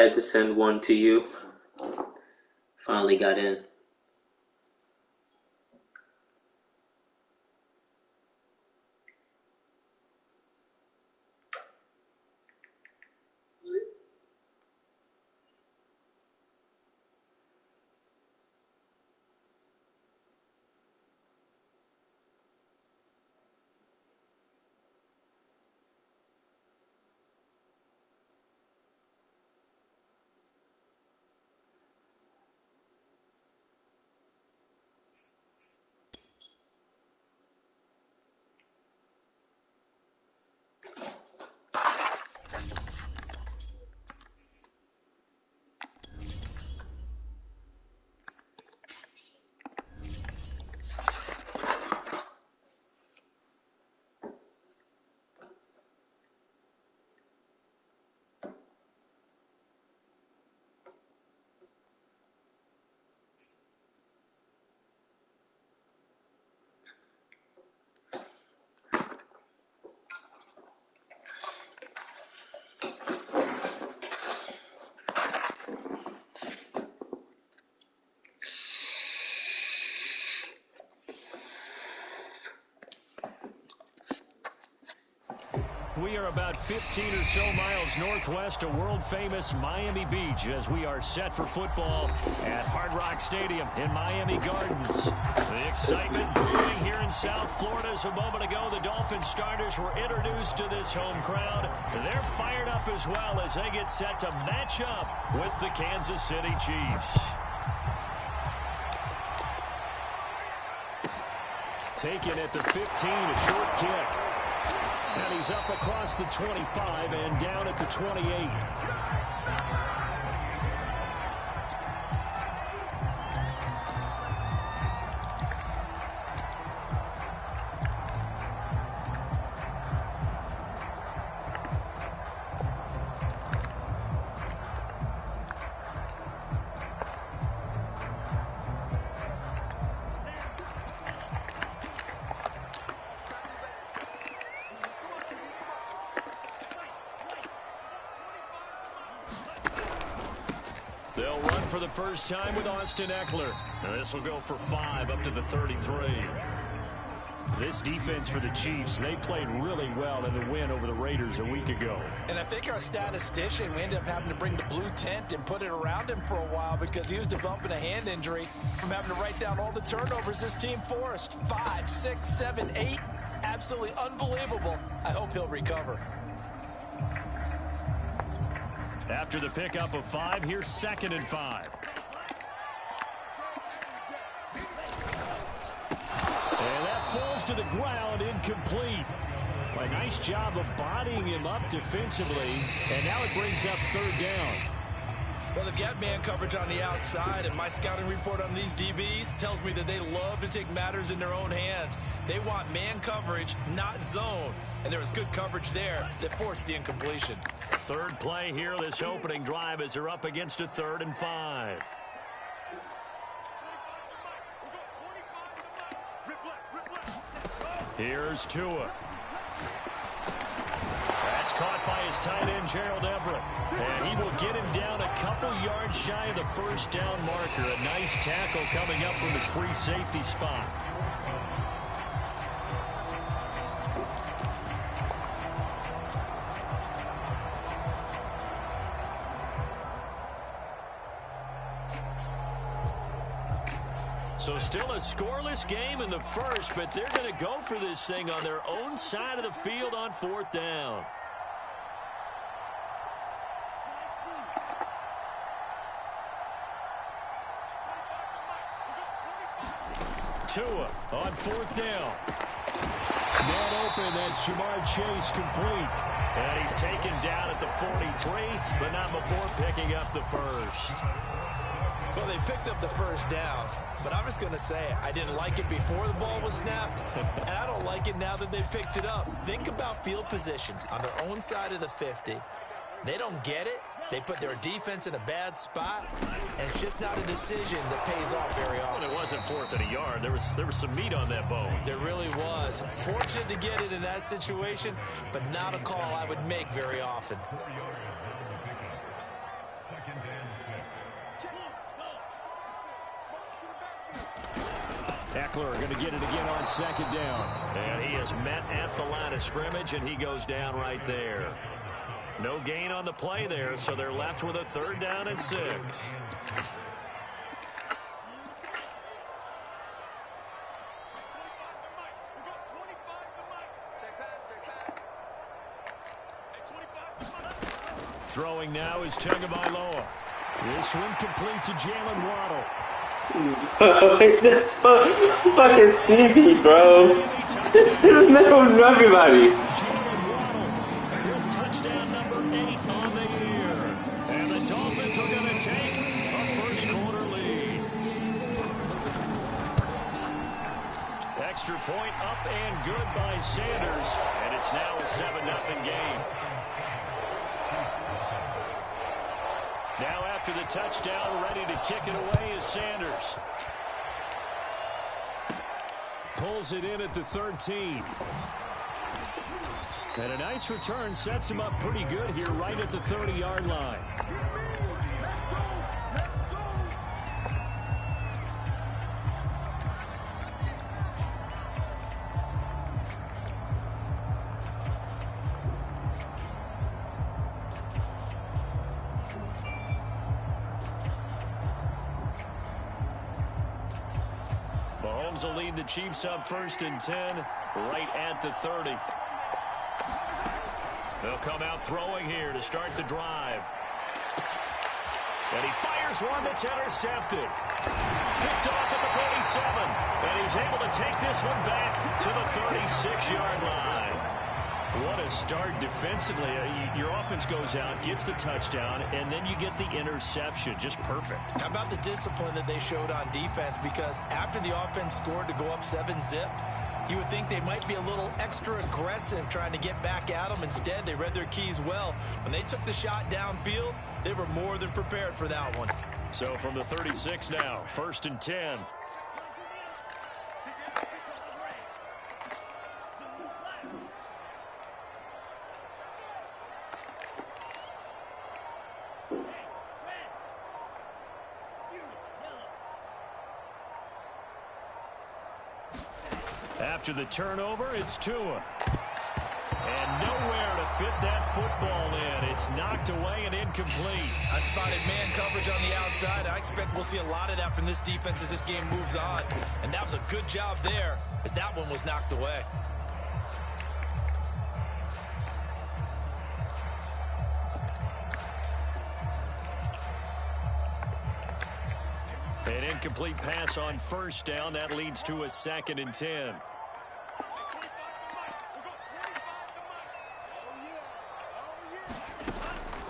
had to send one to you. Finally got in. We are about 15 or so miles northwest of world-famous Miami Beach as we are set for football at Hard Rock Stadium in Miami Gardens. The excitement brewing here in South Florida as a moment ago. The Dolphins starters were introduced to this home crowd. They're fired up as well as they get set to match up with the Kansas City Chiefs. Taken at the 15, a short kick. And he's up across the 25 and down at the 28. They'll run for the first time with Austin Eckler. This will go for 5 up to the 33. This defense for the Chiefs, they played really well in the win over the Raiders a week ago. And I think our statistician, we ended up having to bring the blue tent and put it around him for a while because he was developing a hand injury from having to write down all the turnovers this team forced. 5, 6, 7, 8. Absolutely unbelievable. I hope he'll recover. After the pickup of 5, here's 2nd and 5. And that falls to the ground, incomplete. A nice job of bodying him up defensively, and now it brings up 3rd down. Well, they've got man coverage on the outside, and my scouting report on these DBs tells me that they love to take matters in their own hands. They want man coverage, not zone. And there was good coverage there that forced the incompletion. 3rd play here, this opening drive, as they're up against a 3rd and 5. Here's Tua. That's caught by his tight end, Gerald Everett. And he will get him down a couple yards shy of the 1st down marker. A nice tackle coming up from his free safety spot. So still a scoreless game in the first, but they're going to go for this thing on their own side of the field on 4th down. Tua on 4th down. Man open, that's Jamar Chase complete. And he's taken down at the 43, but not before picking up the 1st. Well, they picked up the 1st down, but I'm just going to say I didn't like it before the ball was snapped, and I don't like it now that they picked it up. Think about field position on their own side of the 50. They don't get it. They put their defense in a bad spot, and it's just not a decision that pays off very often. Well, it wasn't 4th and a yard. There was some meat on that bone. There really was. Fortunate to get it in that situation, but not a call I would make very often. Eckler going to get it again on second down. And he is met at the line of scrimmage, and he goes down right there. No gain on the play there, so they're left with a 3rd down and 6. Throwing now is Tagovailoa. This one complete to Jalen Waddle. That's fucking sneaky, bro. This is knows everybody. Jalen Waddle with touchdown number 8 on the year. And the Dolphins are going to take a first-quarter lead. Extra point up and good by Sanders. And it's now a 7-0 game. Now after the touchdown, ready to kick it away is Sanders. Pulls it in at the 13. And a nice return sets him up pretty good here right at the 30-yard line. Mahomes will lead the Chiefs up 1st and 10 right at the 30. They'll come out throwing here to start the drive. And he fires one that's intercepted. Picked off at the 47. And he's able to take this one back to the 36-yard line. What a start defensively. Your offense goes out, gets the touchdown, and then you get the interception. Just perfect. How about the discipline that they showed on defense? Because after the offense scored to go up 7-zip, you would think they might be a little extra aggressive trying to get back at them. Instead, they read their keys well. When they took the shot downfield, they were more than prepared for that one. So from the 36 now, 1st and 10. After the turnover, it's Tua. And nowhere to fit that football in. It's knocked away and incomplete. I spotted man coverage on the outside. I expect we'll see a lot of that from this defense as this game moves on. And that was a good job there as that one was knocked away. An incomplete pass on 1st down. That leads to a 2nd and 10.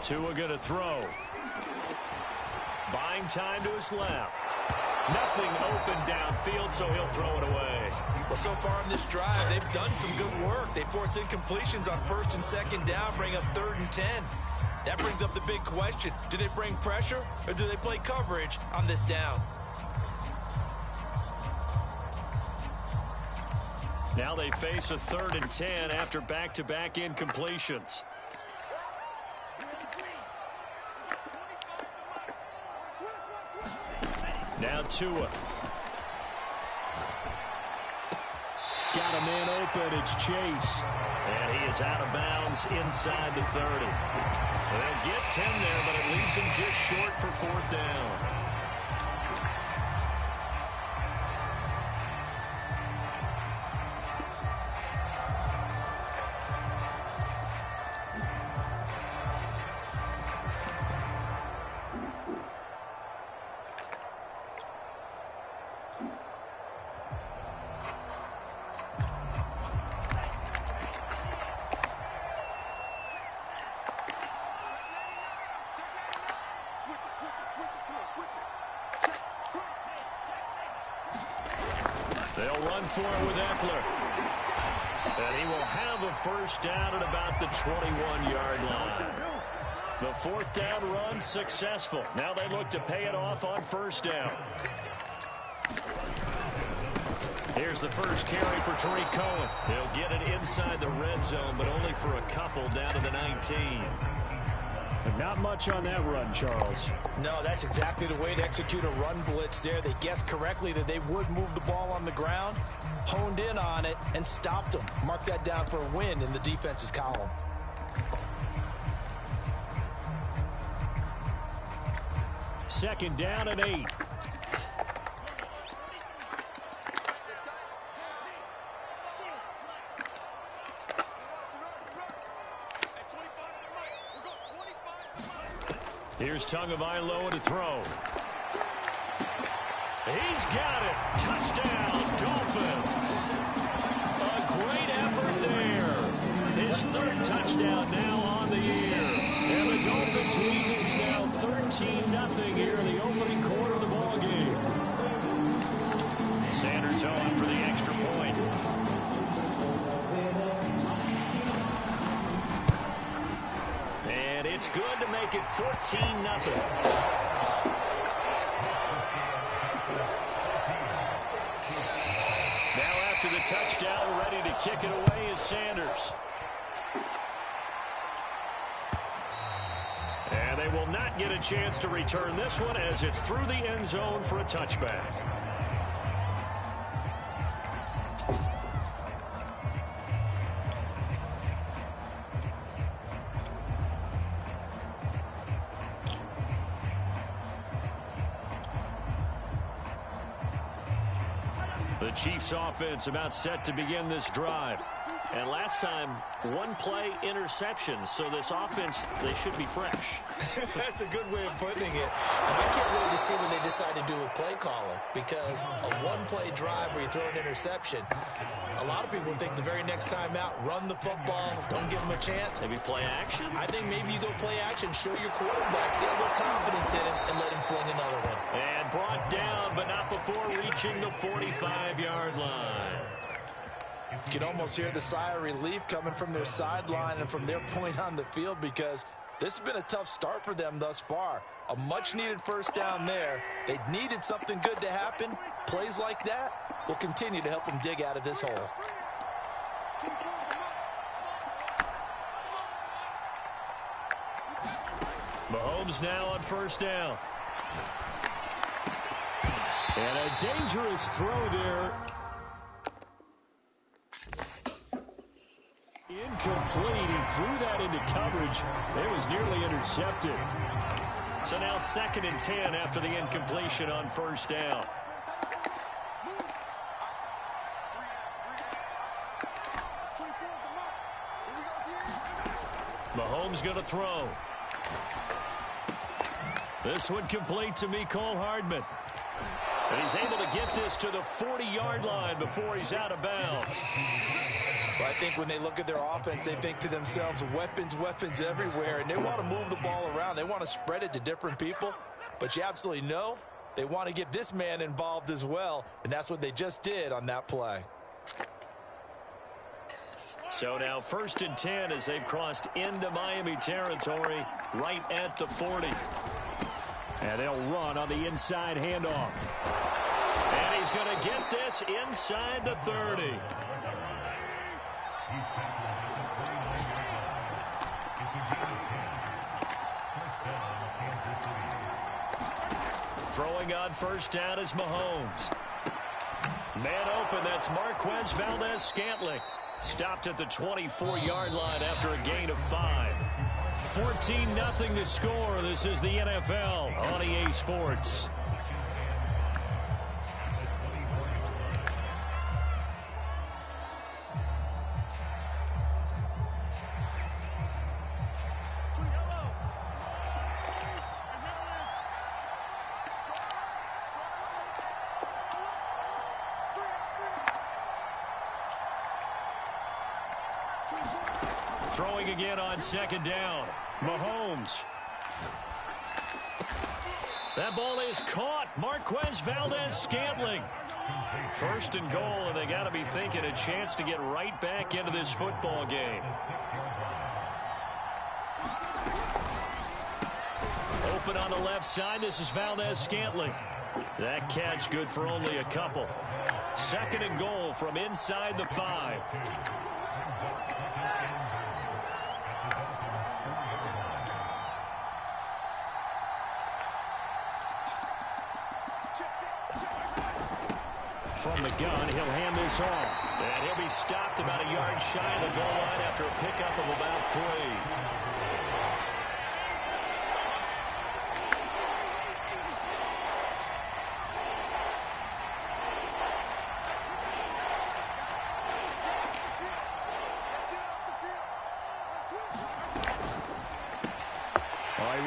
Tua going to throw. Buying time to his left. Nothing open downfield, so he'll throw it away. Well, so far in this drive, they've done some good work. They force incompletions on 1st and 2nd down, bring up 3rd and 10. That brings up the big question. Do they bring pressure or do they play coverage on this down? Now they face a 3rd and 10 after back-to-back incompletions. Now Tua. Got a man open. It's Chase. And he is out of bounds inside the 30. They'll get 10 there, but it leaves him just short for 4th down. They'll run for it with Eckler. And he will have a 1st down at about the 21-yard line. The 4th down run successful. Now they look to pay it off on 1st down. Here's the first carry for Tariq Cohen. He'll get it inside the red zone, but only for a couple down to the 19. Not much on that run, Charles. No, that's exactly the way to execute a run blitz there. They guessed correctly that they would move the ball on the ground, honed in on it, and stopped them. Mark that down for a win in the defense's column. Second down and 8. Here's Tagovailoa to throw. He's got it. Touchdown, Dolphins. A great effort there. His third touchdown now on the year. And the Dolphins lead is now 13-0 here in the opening quarter of the ball game. Sanders on for the extra point. And it's good to make it 14-0. To the touchdown, ready to kick it away is Sanders. And they will not get a chance to return this one as it's through the end zone for a touchback. The Chiefs offense about set to begin this drive. And last time, one play interception. So this offense, they should be fresh. That's a good way of putting it. And I can't wait to see what they decide to do with play calling. Because a one-play drive where you throw an interception, a lot of people think the very next time out, run the football, don't give them a chance. Maybe play action? I think maybe you go play action, show your quarterback, get a little confidence in him, and let him fling another one. And brought down, but not before reaching the 45-yard line. You can almost hear the sigh of relief coming from their sideline and from their point on the field because this has been a tough start for them thus far. A much-needed first down there. They needed something good to happen. Plays like that will continue to help them dig out of this hole. Mahomes now on first down. And a dangerous throw there. Incomplete. He threw that into coverage. It was nearly intercepted. So now 2nd and 10 after the incompletion on first down. Mahomes going to throw. This one complete to Mecole Hardman. And he's able to get this to the 40-yard line before he's out of bounds. Well, I think when they look at their offense, they think to themselves, weapons, weapons everywhere, and they want to move the ball around. They want to spread it to different people, but you absolutely know they want to get this man involved as well, and that's what they just did on that play. So now 1st and 10 as they've crossed into Miami territory right at the 40. And they'll run on the inside handoff. And he's going to get this inside the 30. Throwing on first down is Mahomes. Man open, that's Marquez Valdez-Scantling. Stopped at the 24-yard line after a gain of 5. 14-0 to score. This is the NFL on EA Sports. Throwing again on 2nd down. Mahomes. That ball is caught. Marquez Valdez-Scantling. 1st and goal, and they got to be thinking a chance to get right back into this football game. Open on the left side. This is Valdez-Scantling. That catch good for only a couple. 2nd and goal from inside the 5. from the gun. He'll hand this off. And he'll be stopped about a yard shy of the goal line after a pickup of about 3.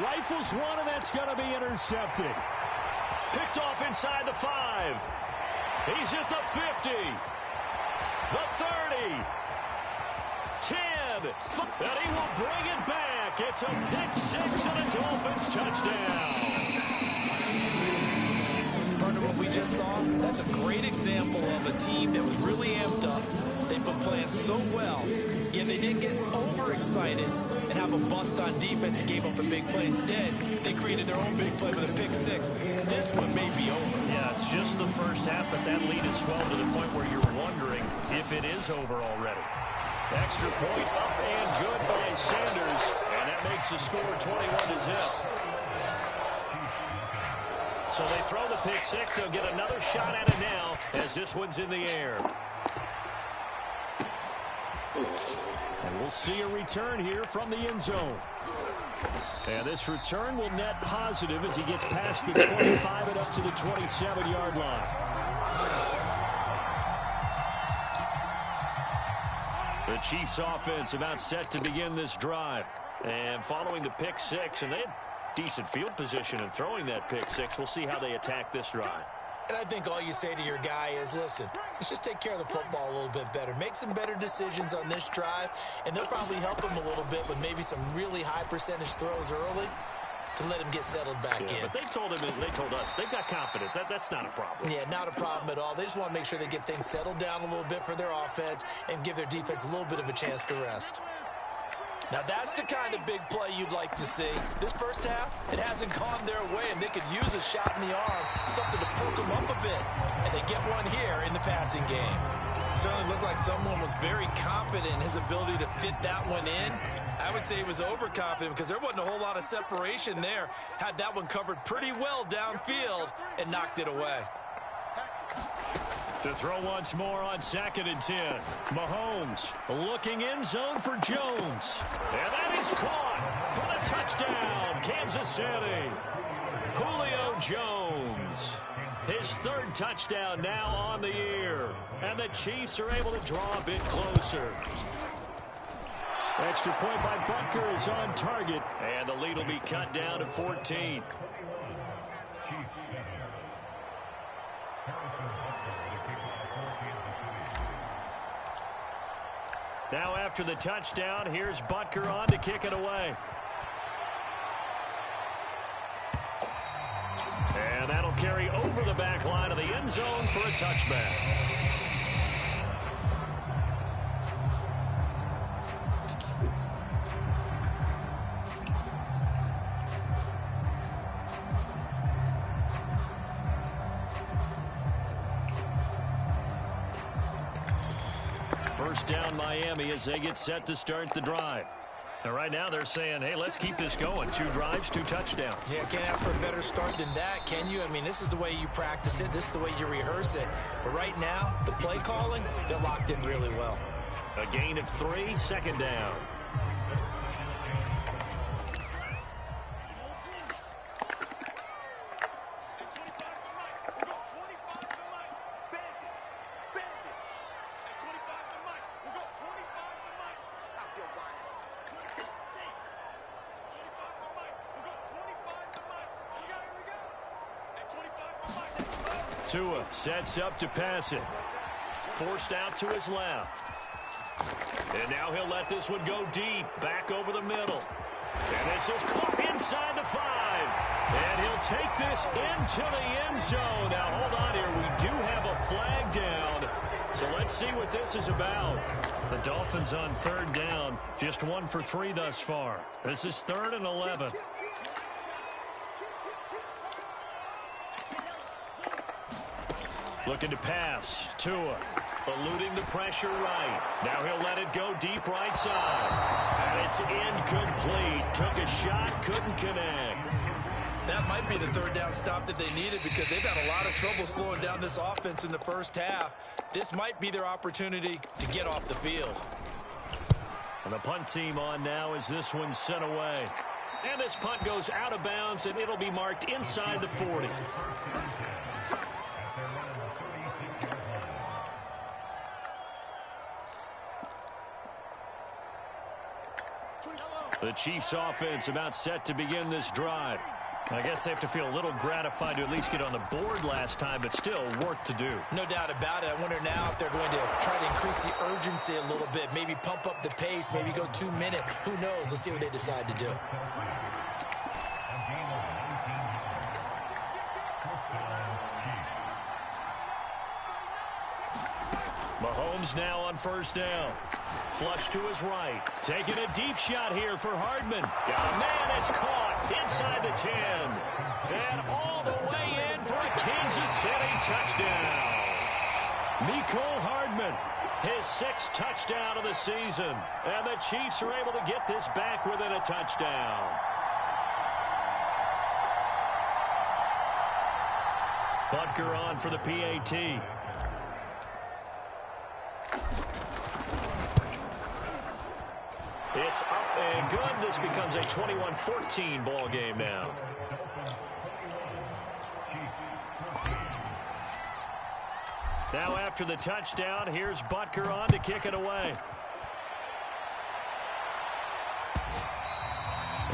Rifles one, and that's going to be intercepted. Picked off inside the 5. He's at the 50. The 30. 10. And he will bring it back. It's a pick 6 and a Dolphins touchdown. Partner, what we just saw, that's a great example of a team that was really amped up. They've been playing so well, yet they didn't get overexcited and have a bust on defense and gave up a big play. Instead, they created their own big play with a pick 6. This one may be over. Yeah, it's just the first half, but that lead has swelled to the point where you're wondering if it is over already. Extra point up and good by Sanders, and that makes the score 21-0. So they throw the pick 6. They'll get another shot at it now as this one's in the air. And we'll see a return here from the end zone. And this return will net positive as he gets past the 25 and up to the 27-yard line. The Chiefs offense about set to begin this drive. And following the pick 6, and they had decent field position in throwing that pick 6. We'll see how they attack this drive. And I think all you say to your guy is, listen, let's just take care of the football a little bit better. Make some better decisions on this drive, and they'll probably help him a little bit with maybe some really high percentage throws early to let him get settled back in. But they told us, they've got confidence. That's not a problem. Yeah, not a problem at all. They just want to make sure they get things settled down a little bit for their offense and give their defense a little bit of a chance to rest. Now, that's the kind of big play you'd like to see. This first half, it hasn't gone their way, and they could use a shot in the arm, something to poke them up a bit. And they get one here in the passing game. Certainly looked like someone was very confident in his ability to fit that one in. I would say he was overconfident because there wasn't a whole lot of separation there. Had that one covered pretty well downfield and knocked it away. To throw once more on 2nd and 10. Mahomes looking in zone for Jones. And that is caught for the touchdown, Kansas City. Julio Jones. His 3rd touchdown now on the year. And the Chiefs are able to draw a bit closer. Extra point by Butker is on target. And the lead will be cut down to 14. Now after the touchdown, here's Butker on to kick it away. And that'll carry over the back line of the end zone for a touchback. First down Miami as they get set to start the drive. Now right now they're saying, hey, let's keep this going. 2 drives, 2 touchdowns. Yeah, can't ask for a better start than that, can you? I mean, this is the way you practice it. This is the way you rehearse it. But right now, the play calling, they're locked in really well. A gain of 3, 2nd down. Tua sets up to pass it. Forced out to his left. And now he'll let this one go deep. Back over the middle. And this is caught inside the 5. And he'll take this into the end zone. Now hold on here. We do have a flag down. So let's see what this is about. The Dolphins on 3rd down. Just 1 for 3 thus far. This is 3rd and 11. Looking to pass. Tua eluding the pressure right. Now he'll let it go deep right side. And it's incomplete. Took a shot, couldn't connect. That might be the third down stop that they needed because they've had a lot of trouble slowing down this offense in the first half. This might be their opportunity to get off the field. And the punt team on now as this one's sent away. And this punt goes out of bounds, and it'll be marked inside the 40. The Chiefs offense about set to begin this drive. I guess they have to feel a little gratified to at least get on the board last time, but still work to do. No doubt about it. I wonder now if they're going to try to increase the urgency a little bit, maybe pump up the pace, maybe go 2 minutes. Who knows? Let's see what they decide to do. Mahomes now on first down. Flush to his right. Taking a deep shot here for Hardman. Oh, man, it's caught inside the 10. And all the way in for a Kansas City touchdown. Mecole Hardman, his 6th touchdown of the season. And the Chiefs are able to get this back within a touchdown. Butker on for the PAT. It's up and good. This becomes a 21-14 ball game now. Now after the touchdown, here's Butker on to kick it away.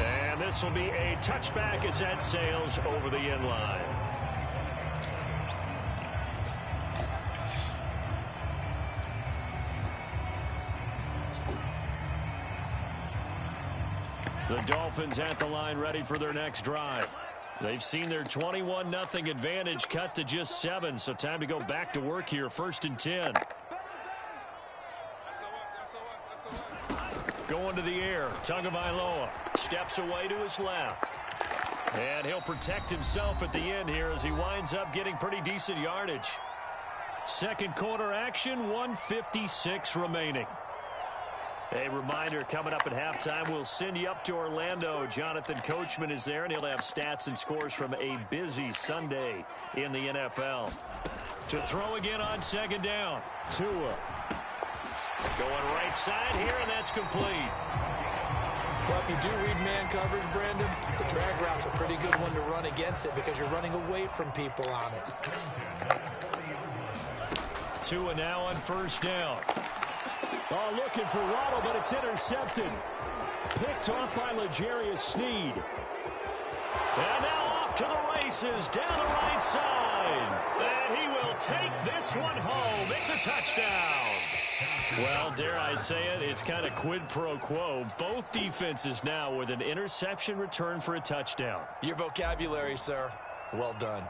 And this will be a touchback as that sails over the end line. The Dolphins at the line ready for their next drive. They've seen their 21-0 advantage cut to just 7, so time to go back to work here, 1st and 10. Going to the air, Tagovailoa steps away to his left. And he'll protect himself at the end here as he winds up getting pretty decent yardage. Second quarter action, 1:56 remaining. A reminder, coming up at halftime, we'll send you up to Orlando. Jonathan Coachman is there, and he'll have stats and scores from a busy Sunday in the NFL. To throw again on second down. Tua. Going right side here, and that's complete. Well, if you do read man coverage, Brandon, the drag route's a pretty good one to run against it because you're running away from people on it. Tua now on first down. Oh, looking for Waddle, but it's intercepted. Picked off by L'Jarius Sneed. And now off to the races down the right side. And he will take this one home. It's a touchdown. Well, dare I say it, it's kind of quid pro quo. Both defenses now with an interception return for a touchdown. Your vocabulary, sir. Well done.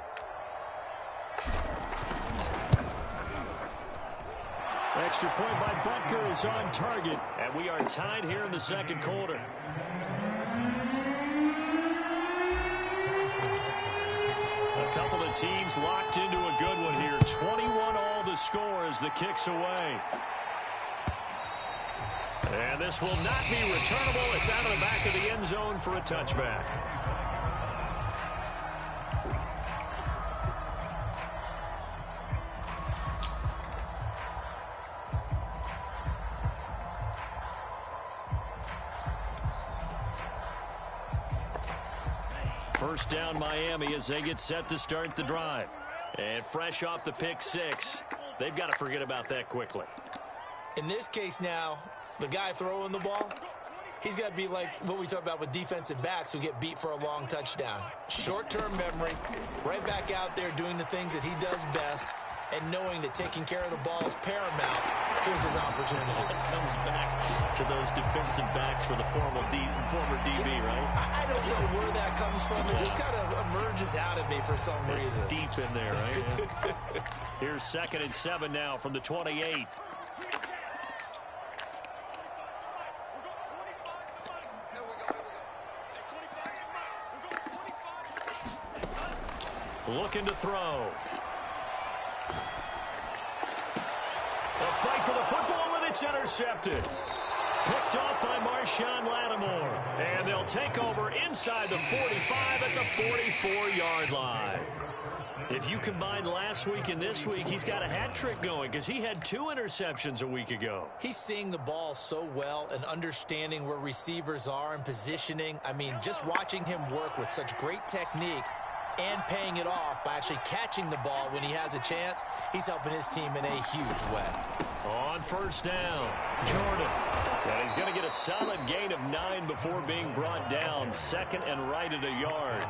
Extra point by Butker is on target, and we are tied here in the second quarter. A couple of teams locked into a good one here. 21 all the score as the kick's away. And this will not be returnable. It's out of the back of the end zone for a touchback. First down Miami as they get set to start the drive. And fresh off the pick 6, they've got to forget about that quickly. In this case now, the guy throwing the ball, he's got to be like what we talk about with defensive backs who get beat for a long touchdown. Short-term memory, right back out there doing the things that he does best, and knowing that taking care of the ball is paramount. Here's his opportunity. It comes back to those defensive backs for the former DB, right? I don't know where that comes from. It just kind of emerges out of me for some reason. It's deep in there, right? Yeah. Here's 2nd and 7 now from the 28. Looking to throw. A fight for the football, and it's intercepted. Picked off by Marshawn Lattimore. And they'll take over inside the 45 at the 44-yard line. If you combine last week and this week, he's got a hat trick going because he had 2 interceptions a week ago. He's seeing the ball so well and understanding where receivers are and positioning. I mean, just watching him work with such great technique and paying it off by actually catching the ball when he has a chance, he's helping his team in a huge way. On first down, Jordan. And he's going to get a solid gain of 9 before being brought down. Second and right at a yard.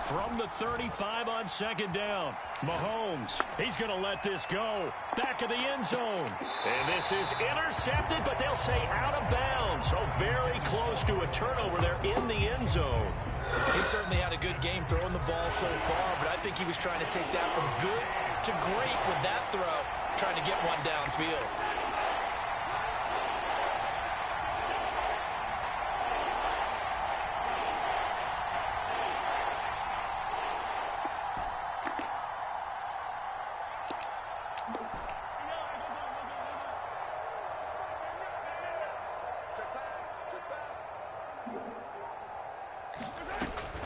From the 35 on second down, Mahomes, he's going to let this go. Back of the end zone. And this is intercepted, but they'll say out of bounds. So very close to a turnover there in the end zone. He certainly had a good game throwing the ball so far, but I think he was trying to take that from good to great with that throw, trying to get one downfield.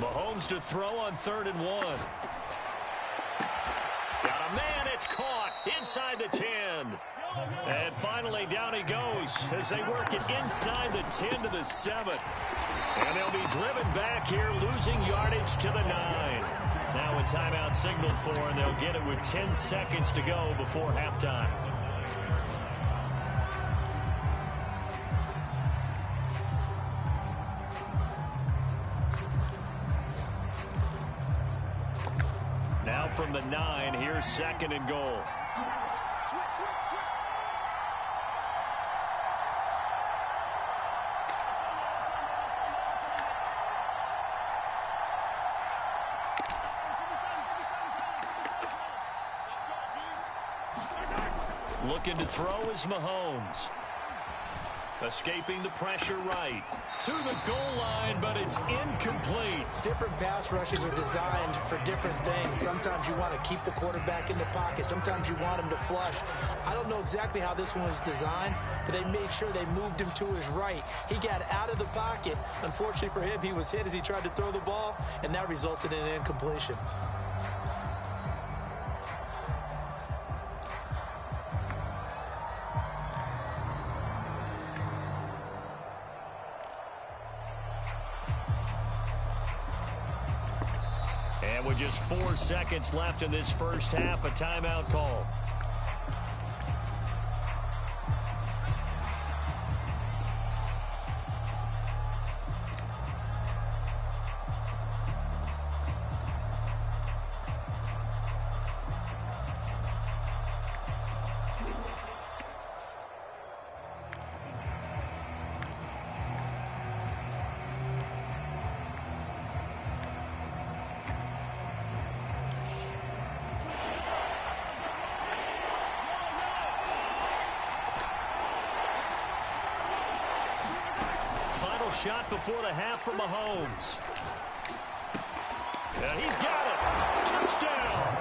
Mahomes to throw on 3rd and 1. Got a man, it's caught inside the 10. And finally down he goes as they work it inside the 10 to the 7. And they'll be driven back here, losing yardage to the 9. Now a timeout signaled for, and they'll get it with 10 seconds to go before halftime. Now from the 9, here's 2nd and goal. Looking to throw is Mahomes. Escaping the pressure right. To the goal line, but it's incomplete. Different pass rushes are designed for different things. Sometimes you want to keep the quarterback in the pocket. Sometimes you want him to flush. I don't know exactly how this one was designed, but they made sure they moved him to his right. He got out of the pocket. Unfortunately for him, he was hit as he tried to throw the ball, and that resulted in an incompletion. And with just 4 seconds left in this first half, a timeout call. Final shot before the half for Mahomes. And he's got it. Touchdown.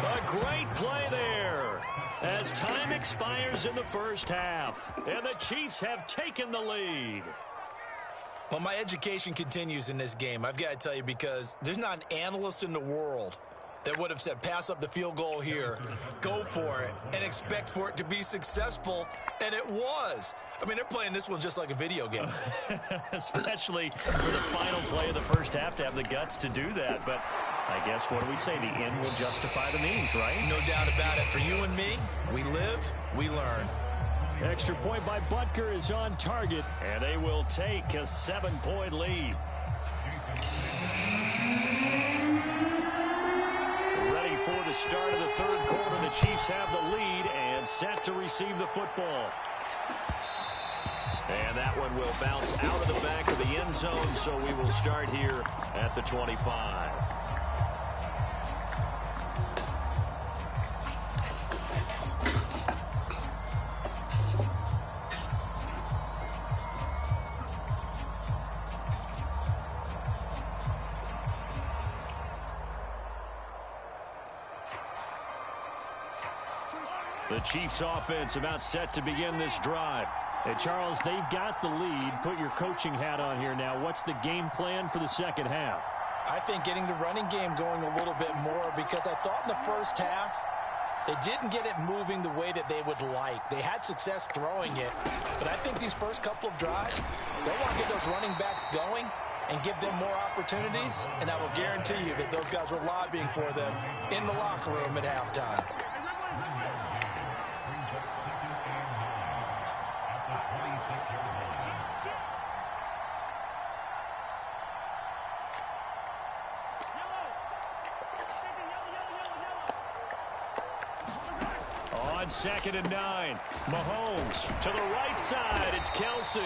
A great play there as time expires in the first half. And the Chiefs have taken the lead. Well, my education continues in this game, I've got to tell you, because there's not an analyst in the world that would have said pass up the field goal here, go for it, and expect for it to be successful, and it was. I mean, they're playing this one just like a video game. Especially for the final play of the first half to have the guts to do that. But I guess, what do we say? The end will justify the means, right? No doubt about it. For you and me, we live, we learn. Extra point by Butker is on target, and they will take a 7-point lead. Ready for the start of the third quarter. The Chiefs have the lead and set to receive the football. And that one will bounce out of the back of the end zone, so we will start here at the 25. The Chiefs offense about set to begin this drive. Hey, Charles, they've got the lead. Put your coaching hat on here now. What's the game plan for the second half? I think getting the running game going a little bit more, because I thought in the first half they didn't get it moving the way that they would like. They had success throwing it, but I think these first couple of drives, they want to get those running backs going and give them more opportunities, and I will guarantee you that those guys were lobbying for them in the locker room at halftime. On 2nd and 9, Mahomes to the right side. It's Kelsey.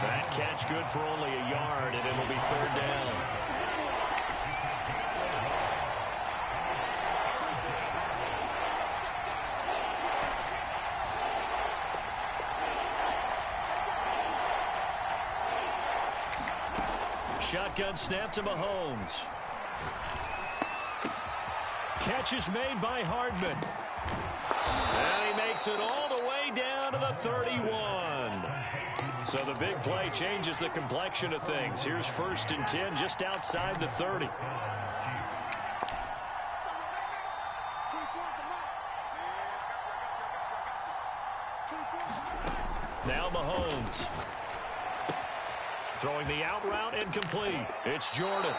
That catch good for only a yard, and it'll be 3rd down. Shotgun snap to Mahomes. Catch is made by Hardman. And he makes it all the way down to the 31. So the big play changes the complexion of things. Here's 1st and 10 just outside the 30. Now Mahomes. Throwing the out route incomplete. It's Jordan.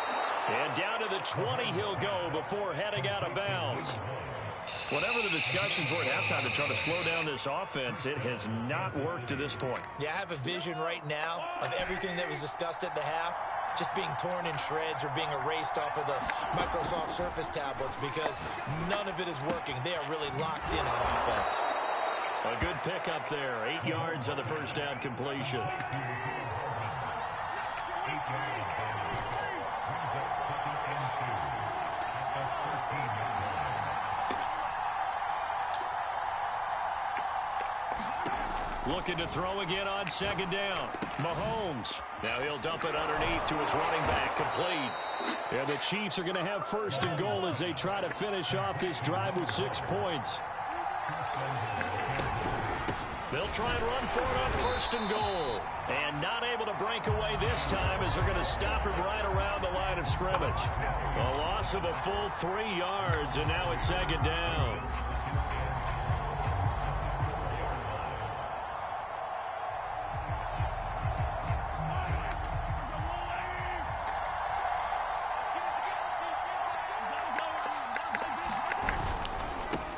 And down to the 20 he'll go before heading out of bounds. Whatever the discussions were at halftime to try to slow down this offense, it has not worked to this point. Yeah, I have a vision right now of everything that was discussed at the half just being torn in shreds or being erased off of the Microsoft Surface tablets, because none of it is working. They are really locked in on offense. A good pickup there. 8 yards on the first down completion. Looking to throw again on 2nd down. Mahomes. Now he'll dump it underneath to his running back, complete. Yeah, the Chiefs are going to have 1st and goal as they try to finish off this drive with 6 points. They'll try and run for it on 1st and goal. And not able to break away this time as they're going to stop him right around the line of scrimmage. A loss of a full 3 yards, and now it's 2nd down.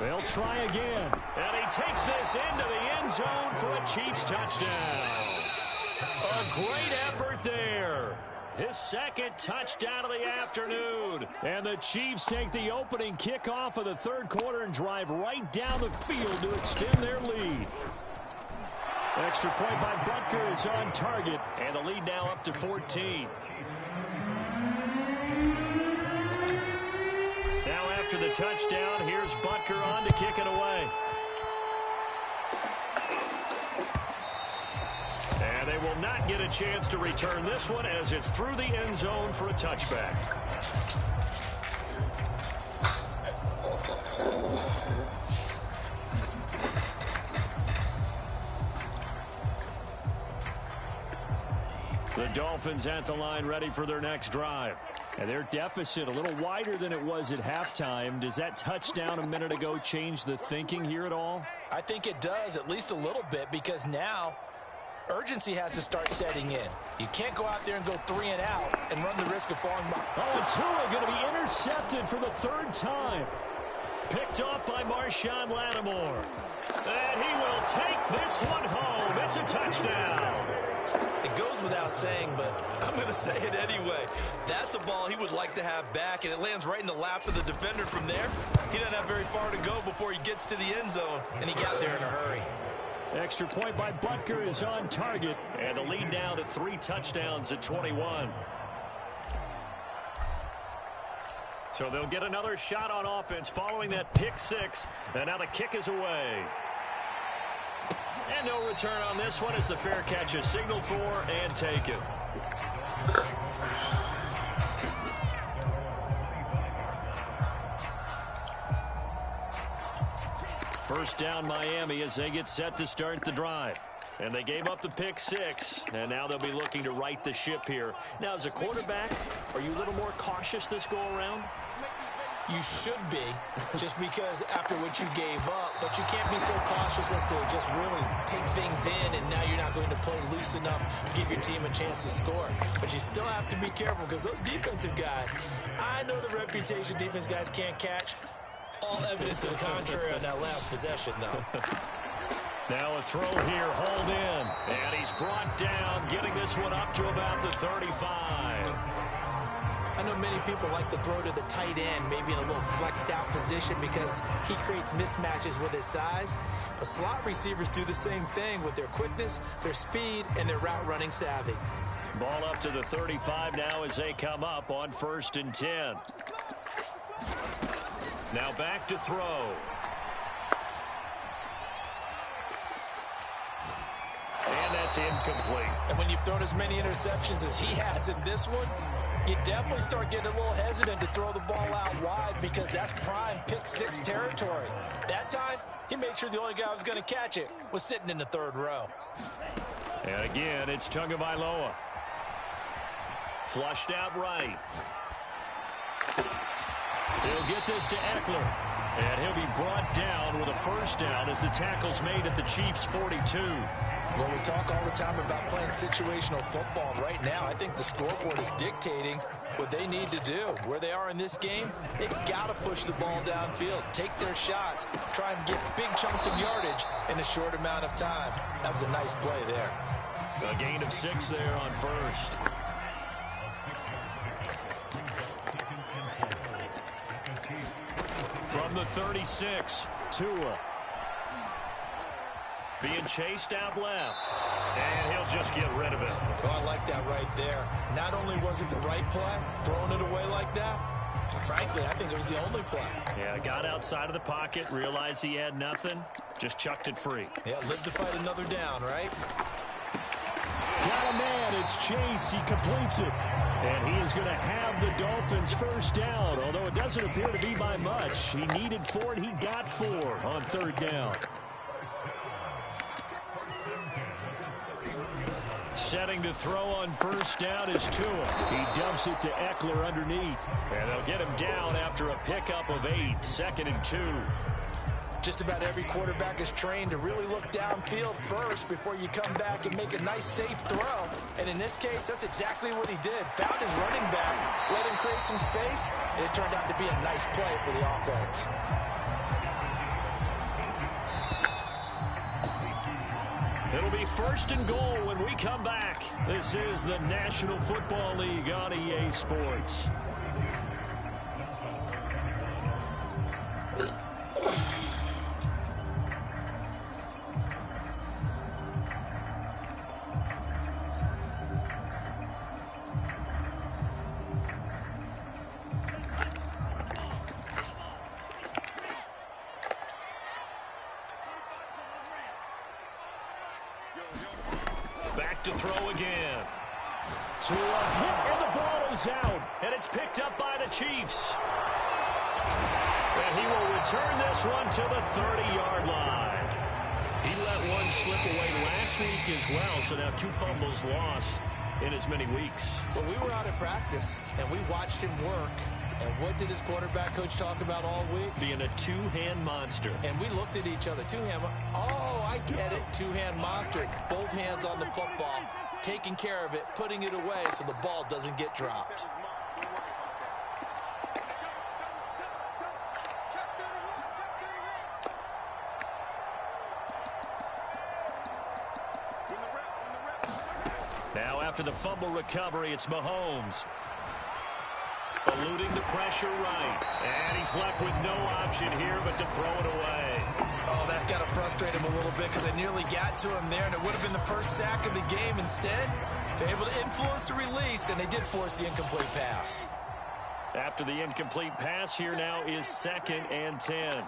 They'll try again. And he takes this into the end zone for a Chiefs touchdown. A great effort there. His 2nd touchdown of the afternoon. And the Chiefs take the opening kickoff of the 3rd quarter and drive right down the field to extend their lead. Extra point by Butker is on target. And the lead now up to 14. Now after the touchdown, here's Butker on to kick it away. And they will not get a chance to return this one as it's through the end zone for a touchback. The Dolphins at the line ready for their next drive. And their deficit a little wider than it was at halftime. Does that touchdown a minute ago change the thinking here at all? I think it does, at least a little bit, because now urgency has to start setting in. You can't go out there and go 3 and out and run the risk of falling behind. Oh, and Tua going to be intercepted for the 3rd time. Picked off by Marshawn Lattimore. And he will take this one home. It's a touchdown. It goes without saying, but I'm going to say it anyway. That's a ball he would like to have back, and it lands right in the lap of the defender from there. He doesn't have very far to go before he gets to the end zone, and he got there in a hurry. Extra point by Butker is on target. And the lead now to 3 touchdowns at 21. So they'll get another shot on offense following that pick 6. And now the kick is away. And no return on this one as the fair catch is signaled for and taken. First down Miami as they get set to start the drive. And they gave up the pick 6, and now they'll be looking to right the ship here. Now, as a quarterback, are you a little more cautious this go-around? You should be, just because after what you gave up, but you can't be so cautious as to just really take things in, and now you're not going to play loose enough to give your team a chance to score. But you still have to be careful, because those defensive guys, I know the reputation defense guys can't catch. All evidence to the contrary on that last possession, though. Now a throw here, hold in, and he's brought down, getting this one up to about the 35. I know many people like to throw to the tight end, maybe in a little flexed out position because he creates mismatches with his size. But slot receivers do the same thing with their quickness, their speed, and their route running savvy. Ball up to the 35 now as they come up on 1st and 10. Now back to throw. And that's incomplete. And when you've thrown as many interceptions as he has in this one, you definitely start getting a little hesitant to throw the ball out wide because that's prime pick 6 territory. That time, he made sure the only guy who was going to catch it was sitting in the 3rd row. And again, it's Tagovailoa. Flushed out right. He'll get this to Eckler. And he'll be brought down with a first down as the tackle's made at the Chiefs' 42. Well, we talk all the time about playing situational football. Right now, I think the scoreboard is dictating what they need to do. Where they are in this game, they've got to push the ball downfield, take their shots, try and get big chunks of yardage in a short amount of time. That was a nice play there. A gain of 6 there on first. From the 36, Tua. Being chased out left. And he'll just get rid of it. Oh, I like that right there. Not only was it the right play, throwing it away like that, but frankly, I think it was the only play. Yeah, got outside of the pocket, realized he had nothing, just chucked it free. Yeah, live to fight another down, right? Got a man, it's Chase, he completes it. And he is going to have the Dolphins first down, although it doesn't appear to be by much. He needed 4, and he got 4 on 3rd down. Setting to throw on first down is Tua. He dumps it to Eckler underneath. And they'll get him down after a pickup of 8, 2nd and 2. Just about every quarterback is trained to really look downfield first before you come back and make a nice, safe throw. And in this case, that's exactly what he did. Found his running back, let him create some space, and it turned out to be a nice play for the offense. It'll be 1st and goal when we come back. This is the National Football League on EA Sports. Back to throw again. To a hit, and the ball is out. And it's picked up by the Chiefs. And he will return this one to the 30-yard line. He let one slip away last week as well, so now 2 fumbles lost in as many weeks. Well, we were out at practice, and we watched him work. And what did his quarterback coach talk about all week? Being a 2-hand monster. And we looked at each other. 2-hand. Oh, I get it. 2-hand monster. Both hands on the football. Taking care of it. Putting it away so the ball doesn't get dropped. Now after the fumble recovery, it's Mahomes. Eluding the pressure right. And he's left with no option here but to throw it away. Oh, that's got to frustrate him a little bit because they nearly got to him there, and it would have been the first sack of the game. Instead, they're able to influence the release, and they did force the incomplete pass. After the incomplete pass, here now is 2nd and 10.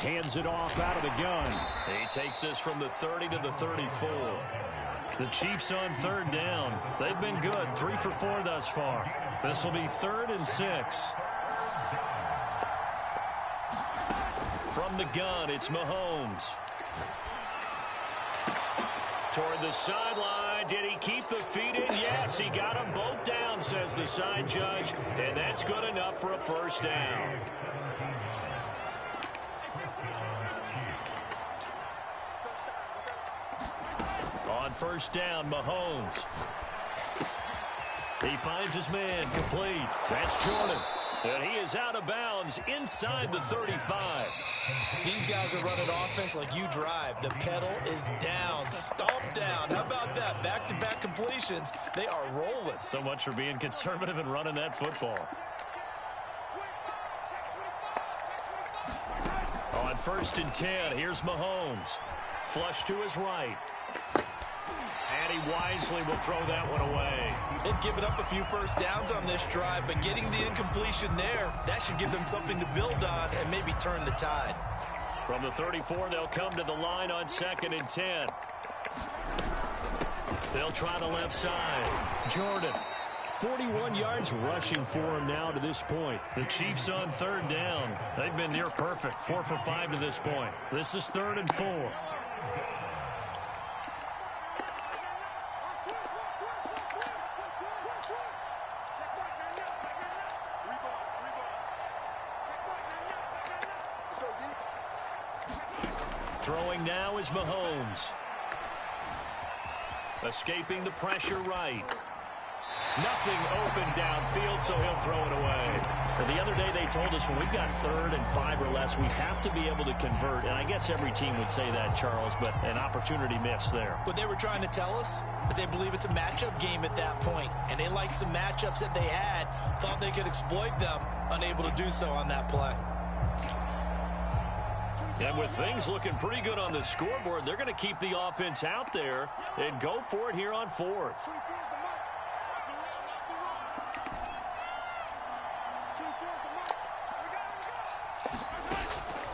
Hands it off out of the gun. He takes this from the 30 to the 34. The Chiefs on third down. They've been good, 3 for 4 thus far. This will be 3rd and 6. From the gun, it's Mahomes. Toward the sideline. Did he keep the feet in? Yes, he got them both down, says the side judge. And that's good enough for a first down. On first down, Mahomes. He finds his man complete. That's Jordan. And he is out of bounds inside the 35. These guys are running offense like you drive. The pedal is down, stomped down. How about that? Back-to-back completions. They are rolling. So much for being conservative and running that football. On first and 10, here's Mahomes. Flush to his right. And he wisely will throw that one away. They've given up a few first downs on this drive, but getting the incompletion there, that should give them something to build on and maybe turn the tide. From the 34, they'll come to the line on 2nd and 10. They'll try the left side. Jordan. 41 yards rushing for him now to this point. The Chiefs on third down. They've been near perfect. 4 for 5 to this point. This is 3rd and 4. Throwing now is Mahomes. Escaping the pressure right. Nothing open downfield, so he'll throw it away. The other day they told us when we've got 3rd and 5 or less, we have to be able to convert. And I guess every team would say that, Charles, but an opportunity missed there. What they were trying to tell us is they believe it's a matchup game at that point. And they liked some matchups that they had, thought they could exploit them, unable to do so on that play. And with things looking pretty good on the scoreboard, they're going to keep the offense out there and go for it here on 4th.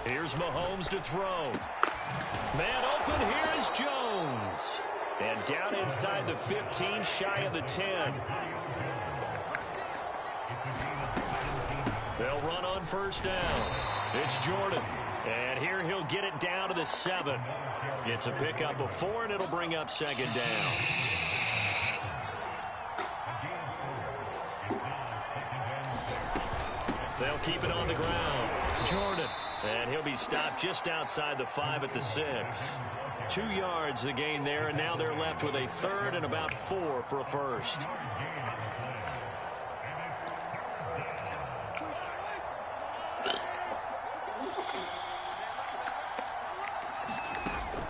Here's Mahomes to throw. Man open, here is Jones. And down inside the 15, shy of the 10. They'll run on first down. It's Jordan. And here he'll get it down to the 7. It's a pickup of 4, and it'll bring up 2nd down. They'll keep it on the ground. Jordan. And he'll be stopped just outside the 5 at the 6. 2 yards the gain there, and now they're left with a 3rd and about 4 for a first.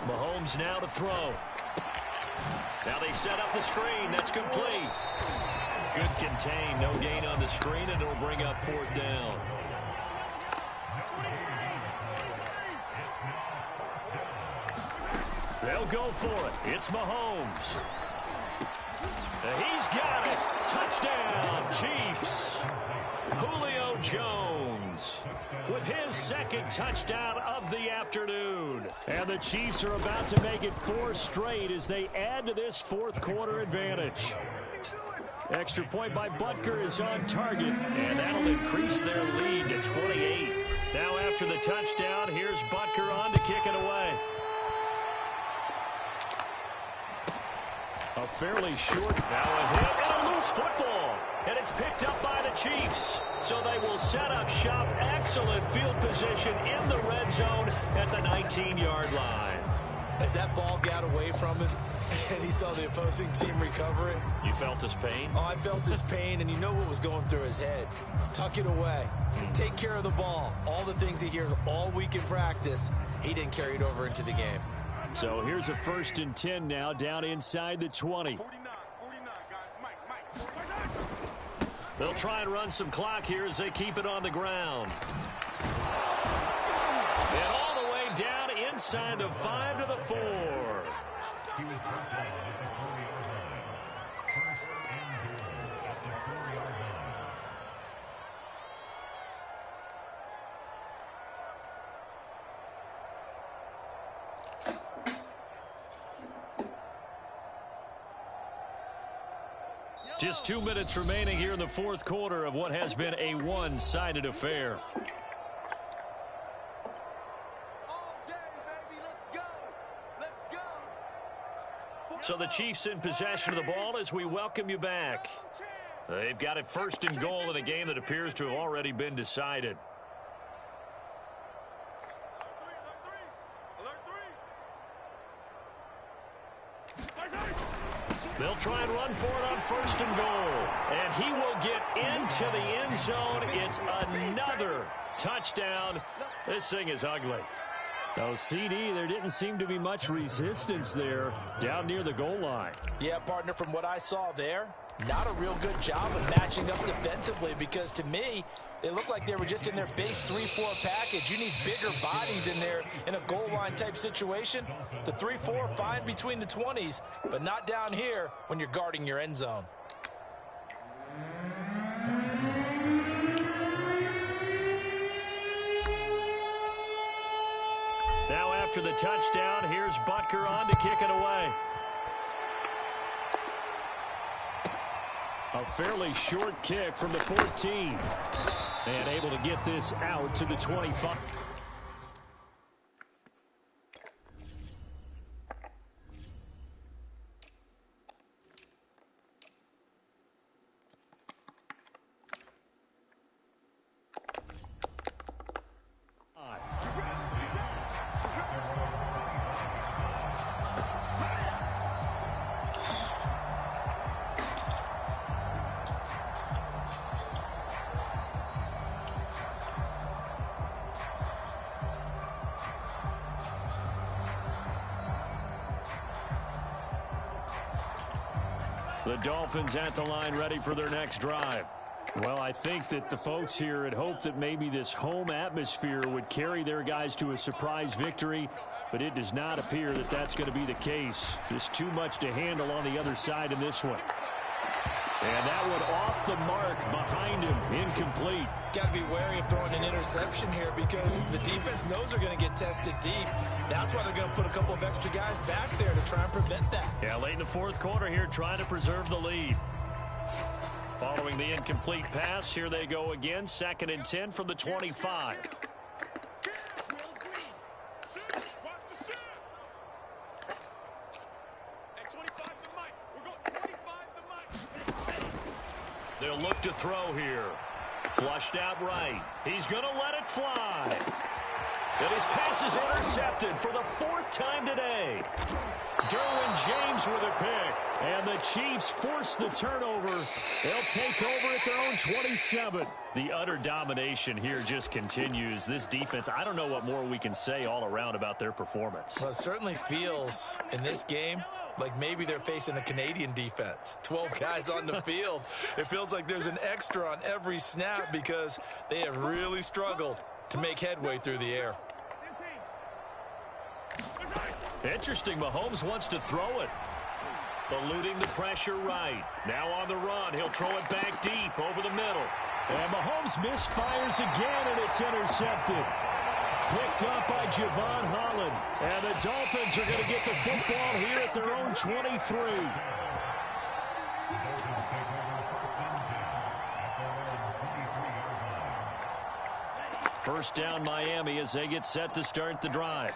Mahomes now to throw. Now they set up the screen. That's complete. Good contain. No gain on the screen, and it'll bring up 4th down. They'll go for it. It's Mahomes. And he's got it. Touchdown, Chiefs. Julio Jones with his 2nd touchdown of the afternoon. And the Chiefs are about to make it 4 straight as they add to this 4th quarter advantage. Extra point by Butker is on target, and that'll increase their lead to 28. Now after the touchdown, here's Butker on to kick it away. A fairly short. Now a hit and a loose football. And it's picked up by the Chiefs. So they will set up shop. Excellent field position in the red zone at the 19-yard line. As that ball got away from him and he saw the opposing team recover it. You felt his pain? Oh, I felt his pain, and you know what was going through his head. Tuck it away. Take care of the ball. All the things he hears all week in practice, he didn't carry it over into the game. So here's a 1st and 10 now down inside the 20. 49, guys. Mike. They'll try and run some clock here as they keep it on the ground. And all the way down inside the 5 to the 4. Just 2 minutes remaining here in the fourth quarter of what has been a one-sided affair. So the Chiefs in possession of the ball as we welcome you back. They've got it first and goal in a game that appears to have already been decided. They'll try and run for it on first and goal. And he will get into the end zone. It's another touchdown. This thing is ugly. Oh, CD, there didn't seem to be much resistance there down near the goal line. Yeah, partner, from what I saw there, not a real good job of matching up defensively because to me, they looked like they were just in their base 3-4 package. You need bigger bodies in there in a goal line type situation. The 3-4 fine between the 20s, but not down here when you're guarding your end zone. Now after the touchdown, here's Butker on to kick it away. A fairly short kick from the 14. And able to get this out to the 25. The Dolphins at the line ready for their next drive. Well, I think that the folks here had hoped that maybe this home atmosphere would carry their guys to a surprise victory, but it does not appear that that's going to be the case. Just too much to handle on the other side in this one. And that one off the mark behind him, incomplete. Got to be wary of throwing an interception here because the defense knows they're going to get tested deep. That's why they're going to put a couple of extra guys back there to try and prevent that. Yeah, late in the fourth quarter here, trying to preserve the lead. Following the incomplete pass, here they go again. 2nd and 10 from the 25. They'll look to throw here. Flushed out right. He's going to let it fly. And his pass is intercepted for the 4th time today. Derwin James with a pick. And the Chiefs force the turnover. They'll take over at their own 27. The utter domination here just continues. This defense, I don't know what more we can say all around about their performance. Well, it certainly feels in this game like maybe they're facing a Canadian defense. 12 guys on the field. It feels like there's an extra on every snap because they have really struggled to make headway through the air. Interesting. Mahomes wants to throw it. Eluding the pressure right. Now on the run. He'll throw it back deep over the middle. And Mahomes misfires again, and it's intercepted. Picked up by Javon Holland. And the Dolphins are going to get the football here at their own 23. First down Miami as they get set to start the drive.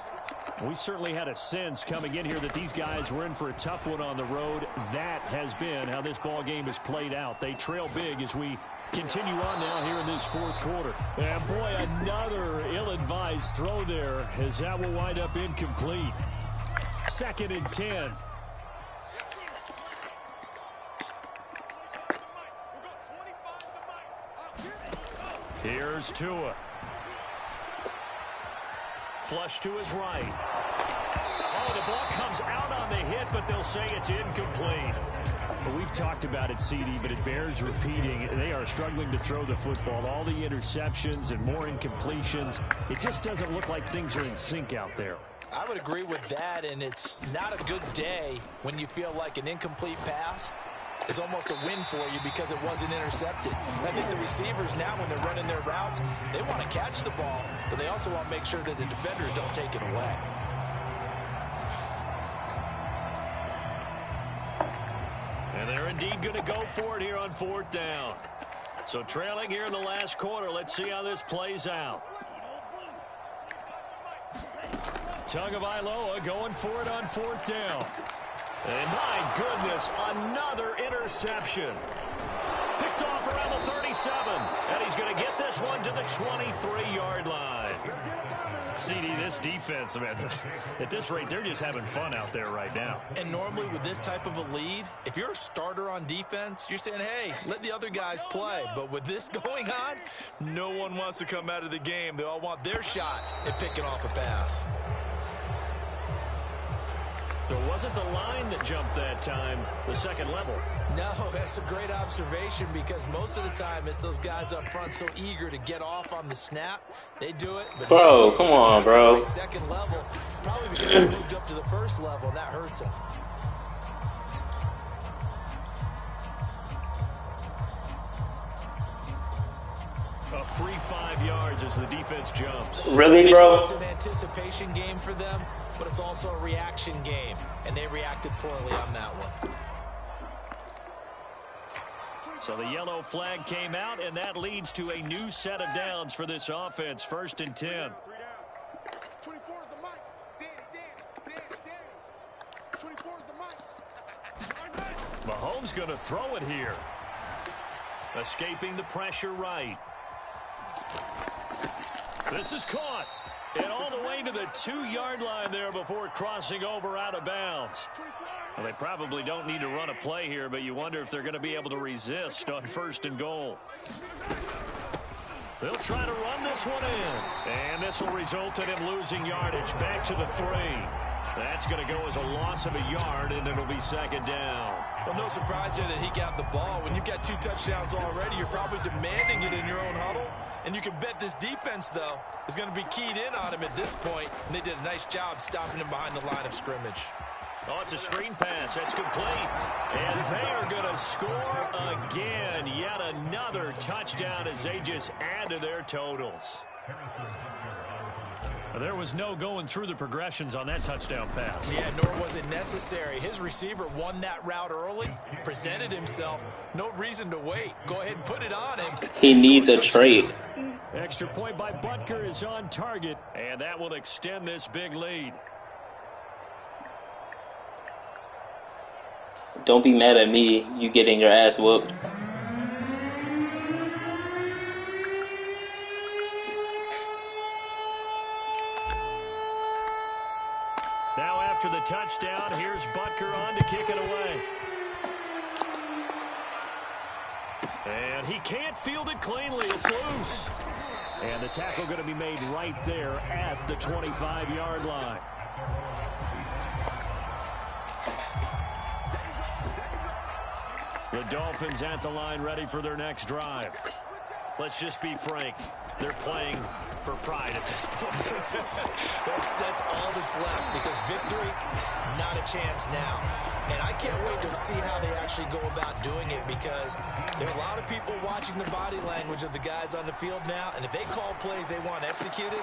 We certainly had a sense coming in here that these guys were in for a tough one on the road. That has been how this ball game has played out. They trail big as we continue on now here in this fourth quarter. And boy, another ill-advised throw there as that will wind up incomplete. 2nd and 10. Here's Tua. Flush to his right. Oh, the ball comes out on the hit, but they'll say it's incomplete. Well, we've talked about it, CD, but it bears repeating. They are struggling to throw the football. All the interceptions and more incompletions. It just doesn't look like things are in sync out there. I would agree with that, and it's not a good day when you feel like an incomplete pass is almost a win for you because it wasn't intercepted. I think the receivers now, when they're running their routes, they want to catch the ball, but they also want to make sure that the defenders don't take it away. And they're indeed going to go for it here on 4th down. So trailing here in the last quarter. Let's see how this plays out. Tagovailoa going for it on 4th down. And my goodness, another interception. Picked off around the 37. And he's going to get this one to the 23-yard line. CD, this defense, man, at this rate, they're just having fun out there right now. And normally with this type of a lead, if you're a starter on defense, you're saying, hey, let the other guys play. But with this going on, no one wants to come out of the game. They all want their shot at picking off a pass. It wasn't the line that jumped that time, the second level. No, that's a great observation because most of the time it's those guys up front so eager to get off on the snap. They do it. But bro, come on, bro. Second level, probably because they moved up to the first level, and that hurts them. A free 5 yards as the defense jumps. Really, bro? It's an anticipation game for them, but it's also a reaction game, and they reacted poorly on that one. So the yellow flag came out, and that leads to a new set of downs for this offense. 1st and 10. 24 is the mic. Danny. 24 is the mic. Mahomes going to throw it here. Escaping the pressure right. This is caught. And all the way to the 2-yard line there before crossing over out of bounds. Well, they probably don't need to run a play here, but you wonder if they're going to be able to resist on 1st and goal. They'll try to run this one in. And this will result in him losing yardage back to the 3. That's going to go as a loss of a yard, and it'll be 2nd down. Well, no surprise there that he got the ball. When you've got 2 touchdowns already, you're probably demanding it in your own huddle. And you can bet this defense, though, is going to be keyed in on him at this point. And they did a nice job stopping him behind the line of scrimmage. Oh, it's a screen pass. That's complete. And they are going to score again. Yet another touchdown as they just add to their totals. There was no going through the progressions on that touchdown pass. Yeah, nor was it necessary. His receiver won that route early, presented himself. No reason to wait. Go ahead and put it on him. He needs a trade. Extra point by Butker is on target, and that will extend this big lead. Don't be mad at me, you getting your ass whooped. Now after the touchdown, here's Butker on to kick it away. And he can't field it cleanly. It's loose. And the tackle going to be made right there at the 25-yard line. The Dolphins at the line ready for their next drive. Let's just be frank. They're playing for pride at this point. That's all that's left because victory, not a chance now. And I can't wait to see how they actually go about doing it because there are a lot of people watching the body language of the guys on the field now. And if they call plays they want executed,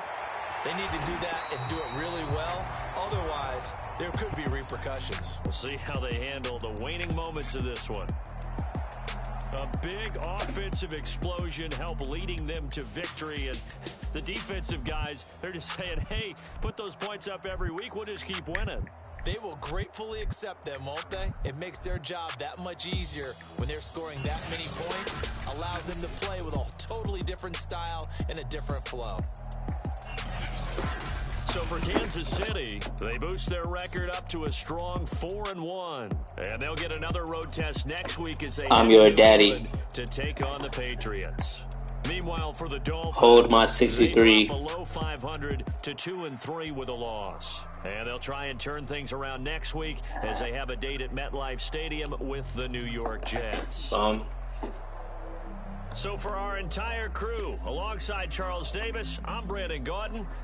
they need to do that and do it really well. Otherwise, there could be repercussions. We'll see how they handle the waning moments of this one. A big offensive explosion help leading them to victory. And the defensive guys, they're just saying, hey, put those points up every week. We'll just keep winning. They will gratefully accept them, won't they? It makes their job that much easier when they're scoring that many points. Allows them to play with a totally different style and a different flow. So for Kansas City, they boost their record up to a strong 4-1. And they'll get another road test next week as they I'm your daddy to take on the Patriots. Meanwhile, for the Dolphins, hold my 63 below 500 to 2-3 with a loss. And they'll try and turn things around next week as they have a date at MetLife Stadium with the New York Jets. So for our entire crew, alongside Charles Davis, I'm Brandon Gaudin.